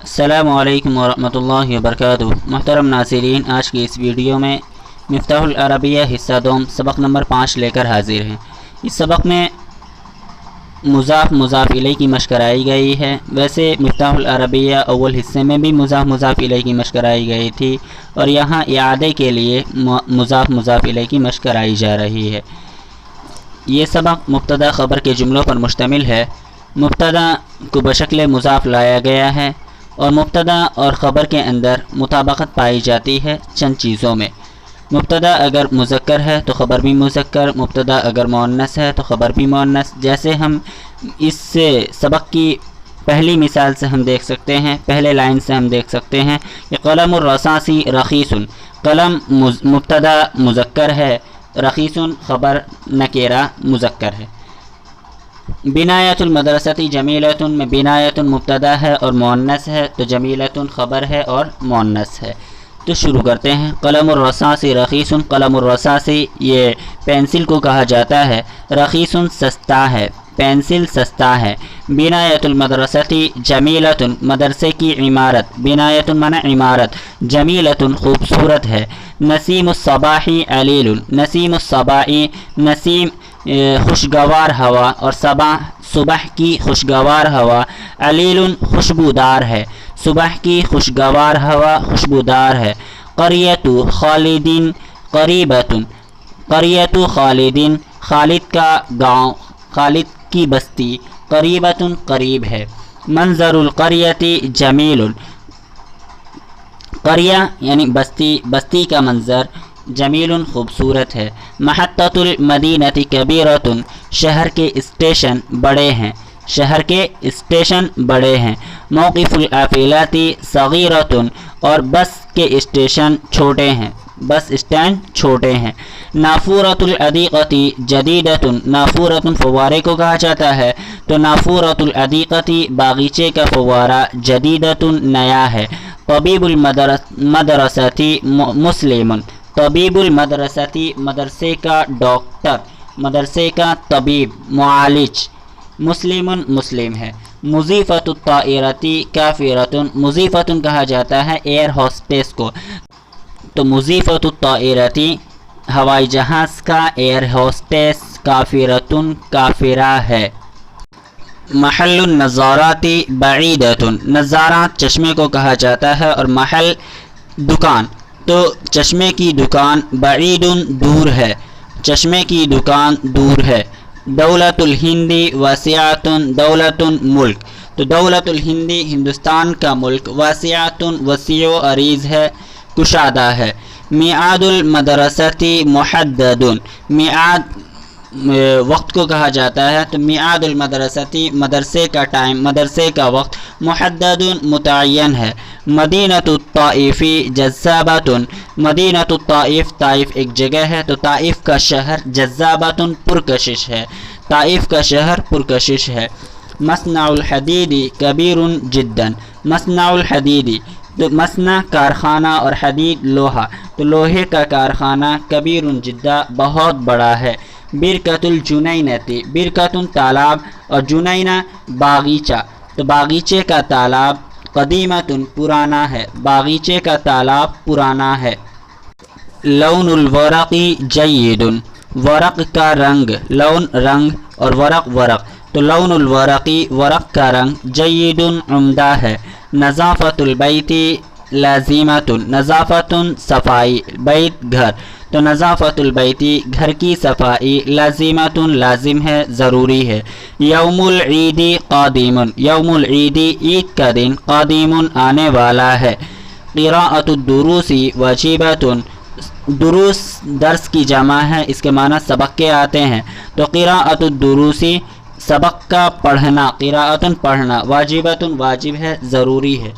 السلام علیکم ورحمۃ اللہ وبرکاتہ۔ محترم ناظرین، آج کی اس ویڈیو میں مفتاح العربیہ حصہ دوم سبق نمبر 5 لے کر حاضر ہیں۔ اس سبق میں مضاف الیہ کی مشق کرائی گئی ہے۔ ویسے مفتاح العربیہ اول حصے میں بھی مضاف الیہ کی مشق کرائی گئی تھی، اور یہاں اعادے کے لیے مضاف الیہ کی مشق کرائی جا رہی ہے۔ یہ سبق مبتدا خبر کے جملوں پر مشتمل ہے۔ مبتدا کو بشکل مضاف لایا گیا ہے، اور مبتدا اور خبر کے اندر مطابقت پائی جاتی ہے چند چیزوں میں۔ مبتدا اگر مذکر ہے تو خبر بھی مذکر، مبتدا اگر مؤنث ہے تو خبر بھی مؤنث۔ جیسے ہم اس سے سبق کی پہلی مثال سے ہم دیکھ سکتے ہیں، پہلے لائن سے ہم دیکھ سکتے ہیں کہ قلم الرصاصی رخیص۔ قلم مبتدا مذکر ہے، رخیص خبر نکرہ مذکر ہے۔ بنایۃ المدرسۃ جمیلۃ میں بنایۃ مبتدا ہے اور مؤنث ہے، تو جمیلۃ خبر ہے اور مؤنث ہے۔ تو شروع کرتے ہیں۔ قلم الرصاص رخیص، قلم الرصاص یہ پینسل کو کہا جاتا ہے۔ رخیص سستا ہے، پینسل سستا ہے۔ بنایۃ المدرسۃ جمیلۃ مدرسے کی عمارت، بنایۃ معنی عمارت، جمیلۃ خوبصورت ہے۔ نسیم الصباح علیل، نسیم الصباح نسیم خوشگوار ہوا، اور صبح کی خوشگوار ہوا، علیل خوشبودار ہے، صبح کی خوشگوار ہوا خوشبودار ہے۔ قریۃ خالدین قریبۃ، قریۃ خالدین خالد کا گاؤں، خالد کی بستی، قریبۃ قریب ہے۔ منظر القریۃ جمیل، قریہ یعنی بستی، بستی کا منظر جمیل خوبصورت ہے۔ محطۃ المدینۃ کبیرۃ، شہر کے اسٹیشن بڑے ہیں، شہر کے اسٹیشن بڑے ہیں۔ موقف القافلۃ صغیرۃ، اور بس کے اسٹیشن چھوٹے ہیں، بس اسٹینڈ چھوٹے ہیں۔ نافورۃ الحدیقۃ جدیدۃ، نافورۃ فوارے کو کہا جاتا ہے، تو نافورۃ الحدیقۃ باغیچے کا فوارہ، جدیدۃ نیا ہے۔ طبیب المدرسۃ مسلم، طبیب المدرسۃ مدرسے کا ڈاکٹر، مدرسے کا طبیب، معالج، مسلم مسلم ہے۔ مضیفۃ الطائرۃ کافرۃ، مضیفۃ کہا جاتا ہے ایئر ہوسٹس کو، تو مضیفۃ الطائرۃ ہوائی جہاز کا ایئر ہوسٹس، کافرۃ کافرہ ہے۔ محل النظارات بعیدۃ، نظارات چشمے کو کہا جاتا ہے، اور محل دکان، تو چشمے کی دکان، بعید دور ہے، چشمے کی دکان دور ہے۔ دولت الہند واسعۃ، دولت ملک، تو دولت الہند ہندوستان کا ملک، واسعۃ وسیع و عریض ہے، کشادہ ہے۔ میعاد المدرسۃ محدد، میعاد وقت کو کہا جاتا ہے، تو میعاد المدرسۃ مدرسے کا ٹائم، مدرسے کا وقت، محدد متعین ہے۔ مدینۃ الطائف جذابۃ، مدینۃ الطائف طائف ایک جگہ ہے، تو طائف کا شہر، جذابۃ پرکشش ہے، طائف کا شہر پرکشش ہے۔ مصنع الحدید کبیر جدا، مصنع الحدید، تو مصنع کارخانہ، اور حدید لوہا، تو لوہے کا کارخانہ، کبیر جدا بہت بڑا ہے۔ برکۃ الجنینۃ، برکۃ تالاب، اور جنینہ باغیچہ، تو باغیچے کا تالاب، قدیمۃ پرانا ہے، باغیچے کا تالاب پرانا ہے۔ لون الورق جید، ورق کا رنگ، لون رنگ، اور ورق ورق، تو لون الورق ورق کا رنگ، جید عمدہ ہے۔ نظافت البیت لازمۃ، نظافت صفائی، بیت گھر، تو نظافت البیت گھر کی صفائی، لازمۃ لازم ہے، ضروری ہے۔ یوم العید قادم، یوم العید عید کا دن، قادم آنے والا ہے۔ قراءۃ الدروس واجبۃ، دروس درس کی جمع ہے، اس کے معنی سبق کے آتے ہیں، تو قراءۃ الدروس سبق کا پڑھنا، قراءۃ پڑھنا، واجبۃ واجب ہے، ضروری ہے۔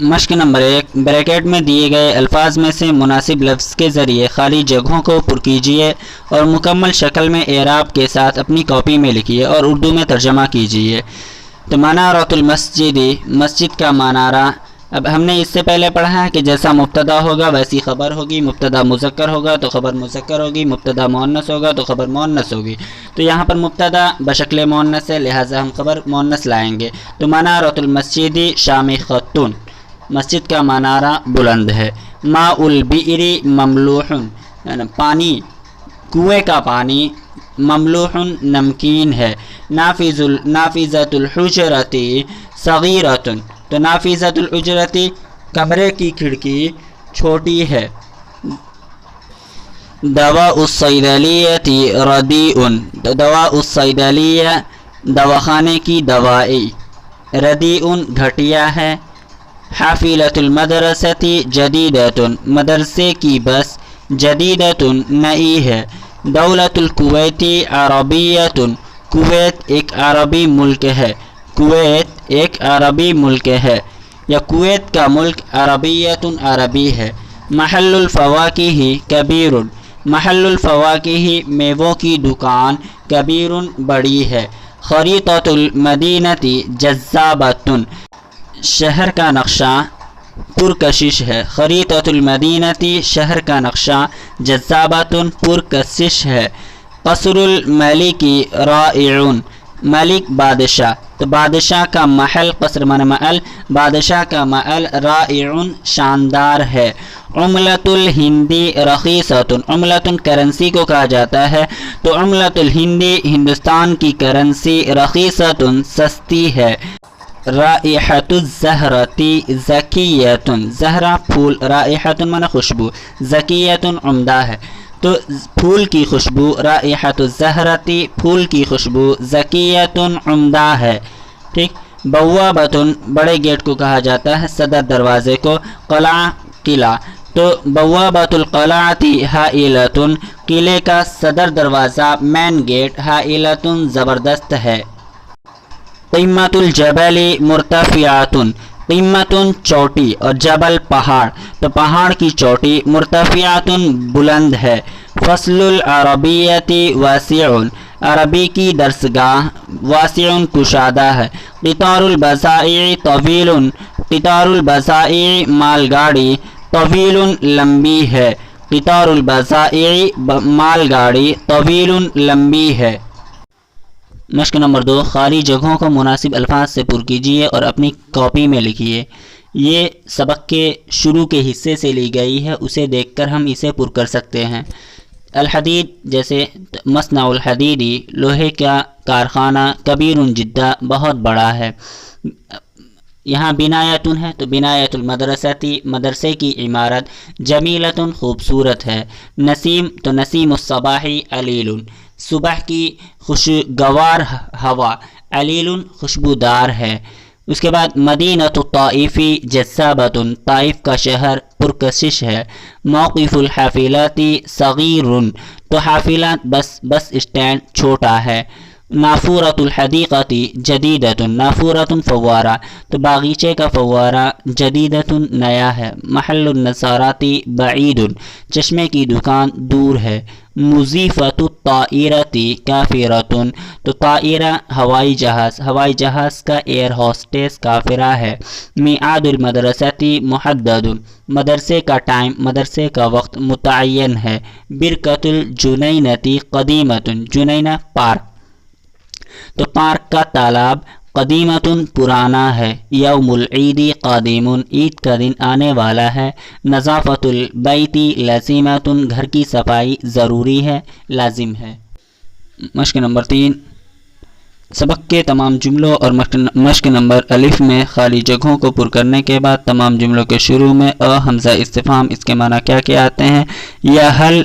مشق نمبر 1، بریکٹ میں دیے گئے الفاظ میں سے مناسب لفظ کے ذریعے خالی جگہوں کو پر کیجیے، اور مکمل شکل میں اعراب کے ساتھ اپنی کاپی میں لکھیے اور اردو میں ترجمہ کیجیے۔ تو منارۃ المسجد، مسجد کا منارہ، اب ہم نے اس سے پہلے پڑھا ہے کہ جیسا مبتدا ہوگا ویسی خبر ہوگی، مبتدا مذکر ہوگا تو خبر مذکر ہوگی، مبتدا مؤنث ہوگا تو خبر مؤنث ہوگی۔ تو یہاں پر مبتدا بشکل مؤنث ہے، لہٰذا ہم خبر مؤنث لائیں گے۔ تو منارۃ المسجد شامخۃ، مسجد کا منارہ بلند ہے۔ ماء البئر مملوح، پانی، کنویں کا پانی، مملوح نمکین ہے۔ نافذۃ الحجرۃ صغیرۃ، تو نافذۃ الحجرۃ کمرے کی کھڑکی چھوٹی ہے۔ دواء الصیدلیۃ ردیء، دواء الصیدلیہ دواخانے کی دوائی، ردیء گھٹیا ہے۔ حافلۃ المدرسۃ جدیدۃ، مدرسے کی بس جدیدۃ نئی ہے۔ دولۃ الکویت عربیۃ، کویت ایک عربی ملک ہے، کویت ایک عربی ملک ہے یا کویت کا ملک عربیۃ عربی ہے۔ محل الفواکہ کبیر، محل الفواکہ میووں کی دکان، کبیر بڑی ہے۔ خریطۃ المدینۃ جذابۃ، شہر کا نقشہ پرکشش ہے۔ خریطۃ المدینۃ شہر کا نقشہ جذابۃ پرکشش ہے۔ قصر الملک رائع، ملک بادشاہ، تو بادشاہ کا محل، قصر من محل، بادشاہ کا محل، رائع شاندار ہے۔ عملۃ الہندی رخیصۃ، عملۃ کرنسی کو کہا جاتا ہے، تو عملۃ الہندی ہندوستان کی کرنسی، رخیصۃ سستی ہے۔ رائحۃ الزہرۃ زکیۃ، زہرہ پھول، رائحۃ من خوشبو، زکیۃ عمدہ ہے، تو پھول کی خوشبو، رائحۃ الزہرۃ پھول کی خوشبو، زکیۃ عمدہ ہے، ٹھیک۔ بوابۃ بڑے گیٹ کو کہا جاتا ہے، صدر دروازے کو۔ قلعہ قلعہ، تو بوابۃ القلعۃ ہائلۃ، قلعے کا صدر دروازہ مین گیٹ، ہائلۃ زبردست ہے۔ قمۃ الجبل مرتفعۃ، قمۃ چوٹی اور جبل پہاڑ، تو پہاڑ کی چوٹی، مرتفعۃ بلند ہے۔ فصل العربیۃ واسع، عربی کی درسگاہ، واسع کشادہ ہے۔ قطار البضائع طویل، قطار البضائع مال گاڑی، طویل لمبی ہے۔ قطار البضائع مال گاڑی، طویل لمبی ہے۔ مشق نمبر 2، خالی جگہوں کو مناسب الفاظ سے پر کیجیے اور اپنی کاپی میں لکھیے۔ یہ سبق کے شروع کے حصے سے لی گئی ہے، اسے دیکھ کر ہم اسے پر کر سکتے ہیں۔ الحدید، جیسے مصنع الحدیدی، لوہے کا کارخانہ، کبیر جدہ بہت بڑا ہے۔ یہاں بنایتن ہے تو بنایت المدرستی، مدرسے کی عمارت، جمیلتن خوبصورت ہے۔ نسیم تو نسیم الصباحی علیل، صبح کی خوشگوار ہوا، علیل خوشبودار ہے۔ اس کے بعد مدینۃ الطائفی جذابۃ، طائف کا شہر پرکشش ہے۔ موقف الحافلات صغیر، تو حافلات بس اسٹینڈ چھوٹا ہے۔ نافورۃ الحدیقۃ جدیدۃ، نافورۃ فوارہ، تو باغیچے کا فوارہ، جدیدۃ نیا ہے۔ محل النصارات بعید، چشمے کی دکان دور ہے۔ مضیفۃ الطائرۃ کافرۃ، تو طائرہ ہوائی جہاز، ہوائی جہاز کا ایئر ہوسٹس کافرہ ہے۔ میعاد المدرسۃ محدد، مدرسے کا ٹائم، مدرسے کا وقت متعین ہے۔ برکۃ الجنینۃ قدیمۃ، جنینہ پارک، تو پارک کا تالاب، قدیمۃ پرانا ہے۔ یوم العید قادم، عید کا دن آنے والا ہے۔ نظافۃ البیت لازمۃ، گھر کی صفائی ضروری ہے، لازم ہے۔ مشق نمبر 3، سبق کے تمام جملوں اور مشق نمبر الف میں خالی جگہوں کو پر کرنے کے بعد تمام جملوں کے شروع میں حمزہ استفہام، اس کے معنی کیا کیا آتے ہیں، یا حل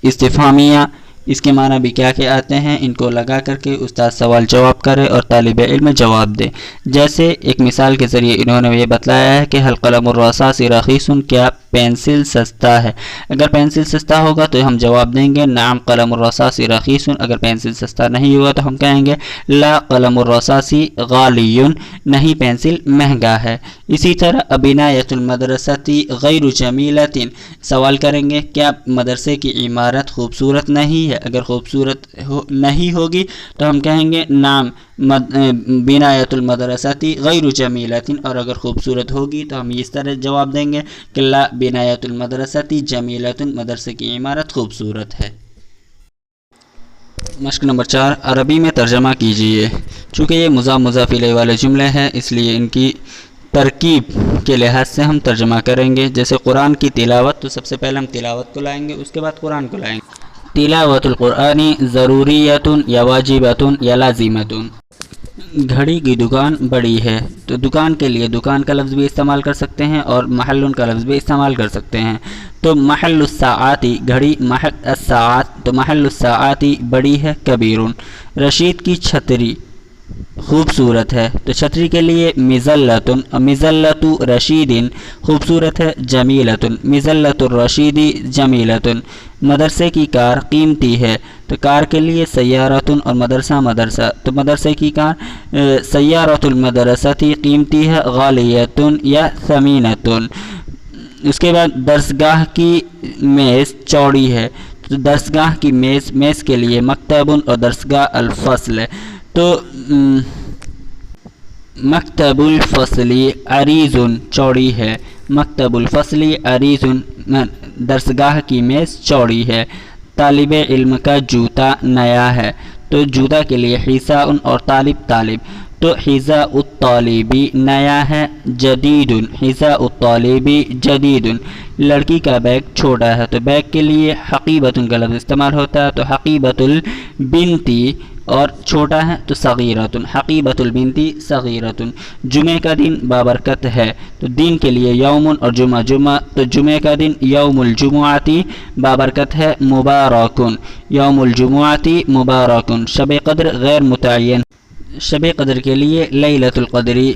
استفہامیہ، اس کے معنی بھی کیا کیا آتے ہیں، ان کو لگا کر کے استاد سوال جواب کرے اور طالب علم جواب دے۔ جیسے ایک مثال کے ذریعے انہوں نے یہ بتلایا ہے کہ حل قلم الرصاص رخیص، کیا پینسل سستا ہے؟ اگر پینسل سستا ہوگا تو ہم جواب دیں گے نعم قلم الرصاص رخیص۔ اگر پینسل سستا نہیں ہوا تو ہم کہیں گے لا قلم الرصاص غالی، نہیں پینسل مہنگا ہے۔ اسی طرح بنایۃ المدرسۃ غیر جمیلۃ، سوال کریں گے کیا مدرسے کی عمارت خوبصورت نہیں ہے. اگر خوبصورت نہیں ہوگی تو ہم کہیں گے نام بنایت المدرستی غیر جمیلۃ، اور اگر خوبصورت ہوگی تو ہم اس طرح جواب دیں گے کہ لا بنایت المدرستی جمیلۃ، مدرسے کی عمارت خوبصورت ہے. مشق نمبر 4، عربی میں ترجمہ کیجیے. چونکہ یہ مضاف مضاف الیہ والے جملے ہیں اس لیے ان کی ترکیب کے لحاظ سے ہم ترجمہ کریں گے. جیسے قرآن کی تلاوت، تو سب سے پہلے ہم تلاوت کو لائیں گے، اس کے بعد قرآن کو لائیں گے. تلاوت القرآن ضروریۃ یا واجبۃ یا لازمۃ. گھڑی کی دکان بڑی ہے، تو دکان کے لیے دکان کا لفظ بھی استعمال کر سکتے ہیں اور محل کا لفظ بھی استعمال کر سکتے ہیں. تو محل الساعاتی گھڑی، محل الساعات تو محل الساعاتی بڑی ہے. کبیر. رشید کی چھتری خوبصورت ہے، تو چھتری کے لیے مزلۃ، مزلۃ رشید خوبصورت ہے. جمیلۃ، مزلۃ الرشید جمیلۃ. مدرسے کی کار قیمتی ہے، تو کار کے لیے سیارۃ اور مدرسہ مدرسہ، تو مدرسے کی کار سیارۃ المدرستی قیمتی ہے. غالیۃ یا ثمینۃ. اس کے بعد درسگاہ کی میز چوڑی ہے، تو درسگاہ کی میز کے لیے مکتب اور درسگاہ الفصل ہے. تو مکتب الفصلی عریض چوڑی ہے، مکتب الفصلی عریض درسگاہ کی میز چوڑی ہے. طالب علم کا جوتا نیا ہے، تو جوتا کے لیے حذاء اور طالب، تو حذاء الطالبی نیا ہے. جدید، حذاء الطالبی جدید. لڑکی کا بیگ چھوٹا ہے، تو بیگ کے لیے حقیبۃ کا لفظ استعمال ہوتا ہے، تو حقیبۃ البنتی، اور چھوٹا ہے تو صغیرۃ، حقیبۃ البنتی صغیرۃ. جمعہ کا دن بابرکت ہے، تو دن کے لیے یوم اور جمعہ، تو جمعہ کا دن یوم الجمعاتی بابرکت ہے. مبارک، یوم الجمعاتی مبارک. شب قدر غیر متعین، شب قدر کے لیے لیلۃ القدری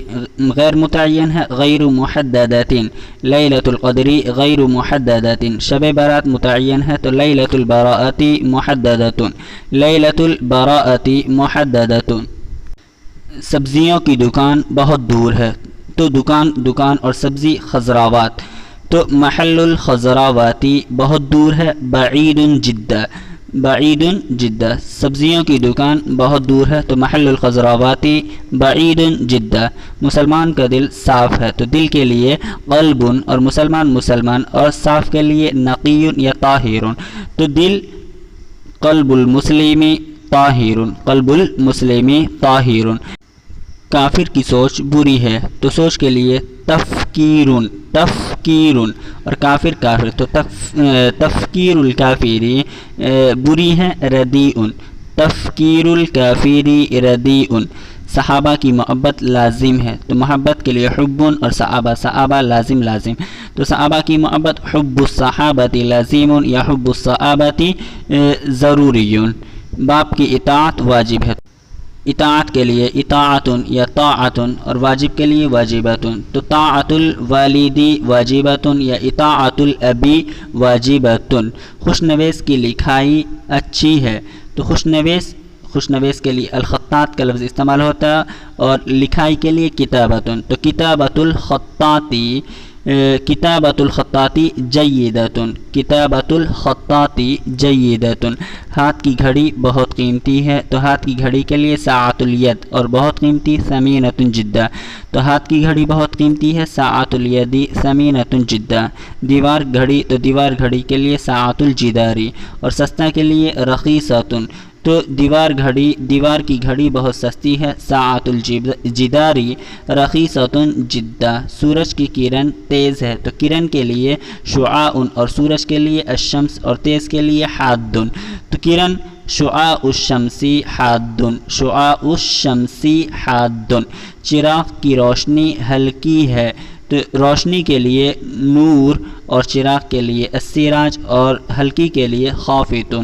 غیر متعین ہے. غیر محددۃ، لیلۃ القدری غیر محددۃ. شب برات متعین ہے، تو لیلۃ البراءۃ محددۃ، لیلۃ البراءۃ محددۃ. سبزیوں کی دکان بہت دور ہے، تو دکان اور سبزی خضراوات، تو محل الخضراواتی بہت دور ہے. بعید جدہ، بعید جدہ. سبزیوں کی دکان بہت دور ہے، تو محل الخضراواتی بعید جدہ. مسلمان کا دل صاف ہے، تو دل کے لیے قلب، اور مسلمان اور صاف کے لیے نقی یا طاہر، تو دل قلب المسلم طاہر، قلب المسلم طاہر. کافر کی سوچ بری ہے، تو سوچ کے لیے تفکیر، اور کافر تو تفکیر الکافری بری ہے. ردیء، تفکیر الکافری ردیء. صحابہ کی محبت لازم ہے، تو محبت کے لیے حب اور صحابہ لازم، تو صحابہ کی محبت حب الصحابۃ لازم یا حب الصحابۃ ضروری. باپ کی اطاعت واجب ہے، اطاعت کے لیے اطاعت یا طاعت، اور واجب کے لیے واجبات، تو طاعت الوالدی واجبات یا اطاعت الابی واجبات. خوشنویس کی لکھائی اچھی ہے، تو خوشنویس کے لیے الخطاط کا لفظ استعمال ہوتا ہے، اور لکھائی کے لیے کتابت، تو کتابت الخطاطی، کتابت الخطاطی جیدۃ، کتابت الخطاطی جیدۃ. ہاتھ کی گھڑی بہت قیمتی ہے، تو ہاتھ کی گھڑی کے لیے ساعۃ الید، اور بہت قیمتی ثمینۃ جدہ، تو ہاتھ کی گھڑی بہت قیمتی ہے. ساعۃ الید ثمینۃ جدہ. دیوار گھڑی، تو دیوار گھڑی کے لیے ساعۃ الجداری، اور سستا کے لیے رخیصۃ، تو دیوار کی گھڑی بہت سستی ہے. ساعۃ الجداری رخیصۃ جدہ. سورج کی کرن تیز ہے، تو کرن کے لیے شعاع، اور سورج کے لیے الشمس، اور تیز کے لیے حاد، تو کرن شعاع الشمسی حاد، شعاع الشمسی حاد. چراغ کی روشنی ہلکی ہے، تو روشنی کے لیے نور، اور چراغ کے لیے السراج، اور ہلکی کے لیے خافت،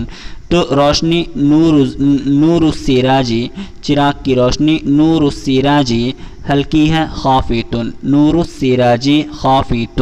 تو روشنی نور السراجی، چراغ کی روشنی نور السراجی ہلکی ہے. خافت، نور السراجی خافت.